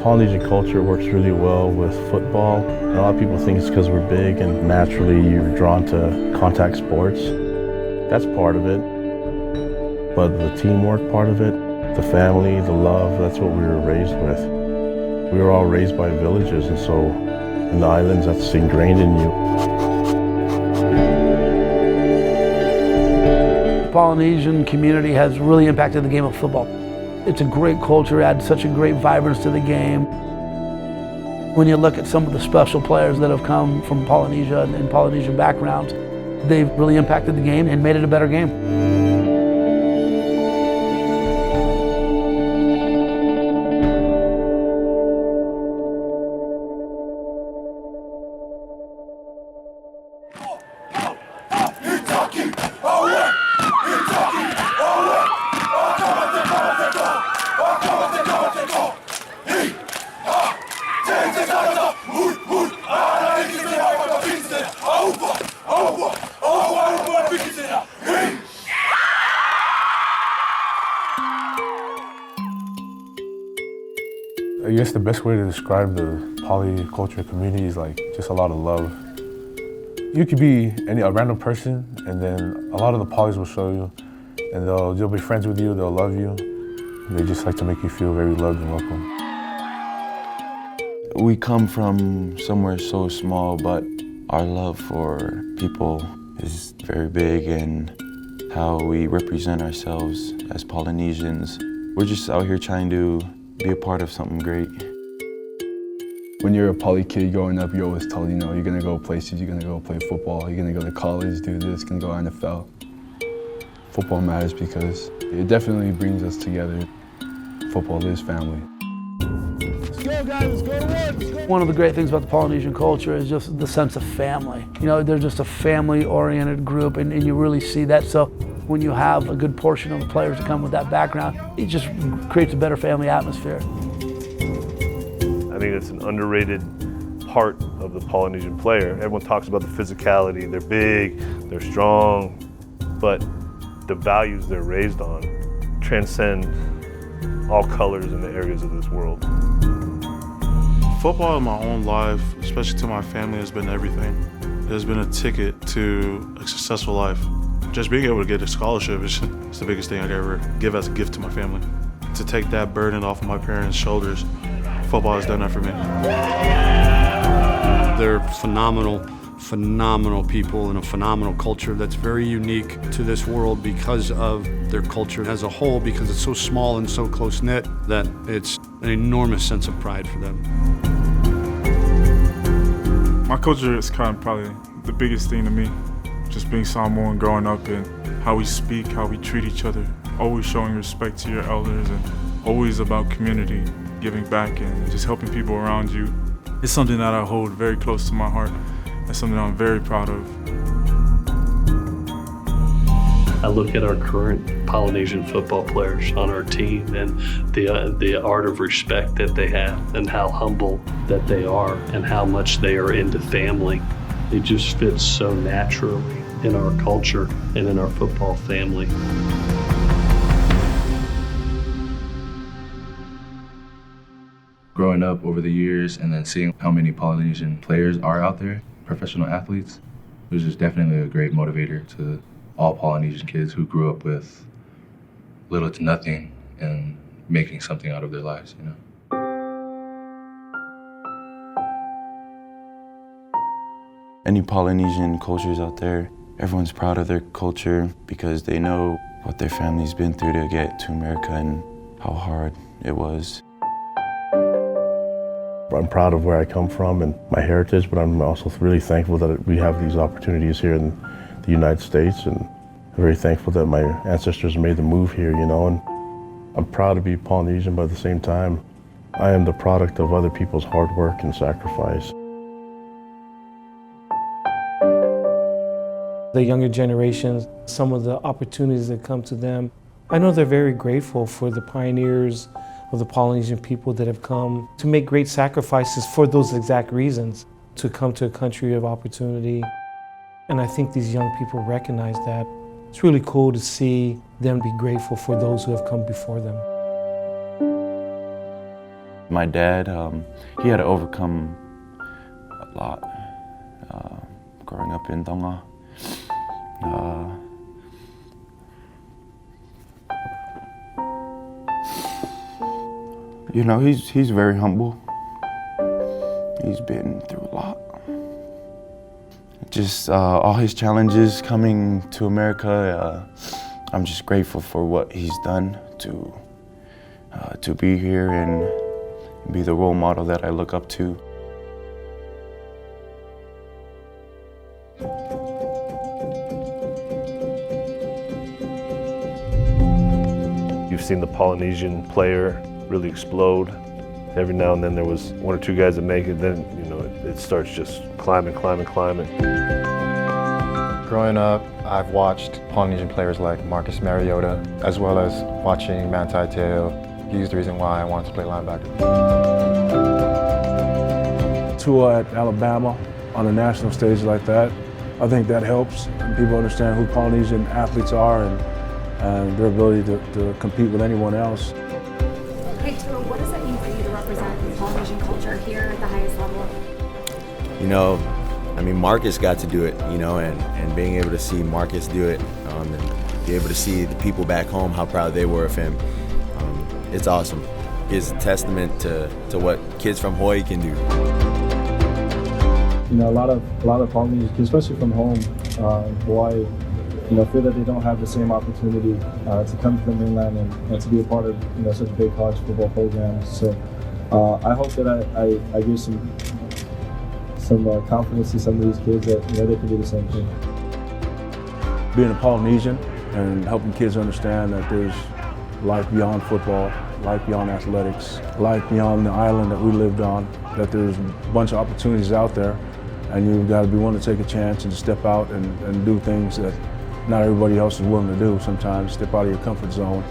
Polynesian culture works really well with football. And a lot of people think it's because we're big and naturally you're drawn to contact sports. That's part of it. But the teamwork part of it, the family, the love, that's what we were raised with. We were all raised by villages, and so in the islands, that's ingrained in you. The Polynesian community has really impacted the game of football. It's a great culture, adds such a great vibrance to the game. When you look at some of the special players that have come from Polynesia and Polynesian backgrounds, they've really impacted the game and made it a better game. I guess the best way to describe the polyculture community is like just a lot of love. You could be a random person, and then a lot of the polys will show you, and they'll be friends with you, they'll love you. They just like to make you feel very loved and welcome. We come from somewhere so small, but our love for people is very big, and how we represent ourselves as Polynesians. We're just out here trying to be a part of something great. When you're a poly kid growing up, you're always told, you're gonna go places, you're gonna go play football, you're gonna go to college, do this, gonna go NFL. Football matters because it definitely brings us together. Football is family. Let's go, guys, let's go to work, let's go. One of the great things about the Polynesian culture is just the sense of family. They're just a family-oriented group, and you really see that. So when you have a good portion of the players that come with that background, it just creates a better family atmosphere. I think it's an underrated part of the Polynesian player. Everyone talks about the physicality. They're big, they're strong, but the values they're raised on transcend all colors and the areas of this world. Football in my own life, especially to my family, has been everything. It has been a ticket to a successful life. Just being able to get a scholarship is the biggest thing I could ever give as a gift to my family. To take that burden off of my parents' shoulders, football has done that for me. They're phenomenal people and a phenomenal culture that's very unique to this world because of their culture as a whole, because it's so small and so close-knit that it's an enormous sense of pride for them. My culture is kind of probably the biggest thing to me. Just being Samoan, growing up, and how we speak, how we treat each other, always showing respect to your elders, and always about community, giving back and just helping people around you. It's something that I hold very close to my heart, and something I'm very proud of. I look at our current Polynesian football players on our team and the art of respect that they have, and how humble that they are, and how much they are into family. It just fits so naturally in our culture and in our football family. Growing up over the years and then seeing how many Polynesian players are out there, professional athletes, it was just definitely a great motivator to all Polynesian kids who grew up with little to nothing and making something out of their lives, Any Polynesian cultures out there, everyone's proud of their culture because they know what their family's been through to get to America and how hard it was. I'm proud of where I come from and my heritage, but I'm also really thankful that we have these opportunities here in the United States, and I'm very thankful that my ancestors made the move here, and I'm proud to be Polynesian, but at the same time, I am the product of other people's hard work and sacrifice. The younger generations, some of the opportunities that come to them, I know they're very grateful for the pioneers of the Polynesian people that have come to make great sacrifices for those exact reasons, to come to a country of opportunity. And I think these young people recognize that. It's really cool to see them be grateful for those who have come before them. My dad, he had to overcome a lot growing up in Tonga. You know, he's very humble. He's been through a lot. Just all his challenges coming to America, I'm just grateful for what he's done to be here and be the role model that I look up to. You've seen the Polynesian player really explode. Every now and then there was one or two guys that make it, then it starts just climbing. Growing up, I've watched Polynesian players like Marcus Mariota, as well as watching Manti Te'o. He's the reason why I wanted to play linebacker. Tua at Alabama on a national stage like that, I think that helps. And people understand who Polynesian athletes are and their ability to compete with anyone else. Hey Tua, what does that mean for you to represent the Polynesian culture here at the highest level? Marcus got to do it, and being able to see Marcus do it and be able to see the people back home, how proud they were of him, it's awesome. It's a testament to what kids from Hawaii can do. A lot of Polynesian kids, especially from home in Hawaii, feel that they don't have the same opportunity to come to the mainland and to be a part of such big college football programs. So I hope that I give some confidence to some of these kids that they can do the same thing. Being a Polynesian and helping kids understand that there's life beyond football, life beyond athletics, life beyond the island that we lived on, that there's a bunch of opportunities out there, and you've got to be willing to take a chance and step out and do things that not everybody else is willing to do sometimes, step out of your comfort zone.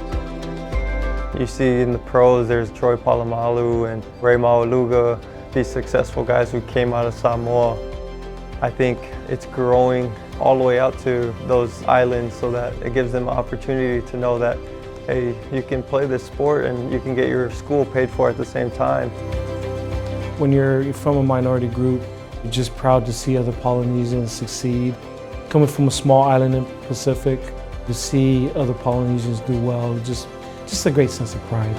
You see in the pros, there's Troy Polamalu and Ray Maualuga, these successful guys who came out of Samoa. I think it's growing all the way out to those islands so that it gives them an opportunity to know that, hey, you can play this sport and you can get your school paid for at the same time. When you're from a minority group, you're just proud to see other Polynesians succeed. Coming from a small island in the Pacific, to see other Polynesians do well, just a great sense of pride.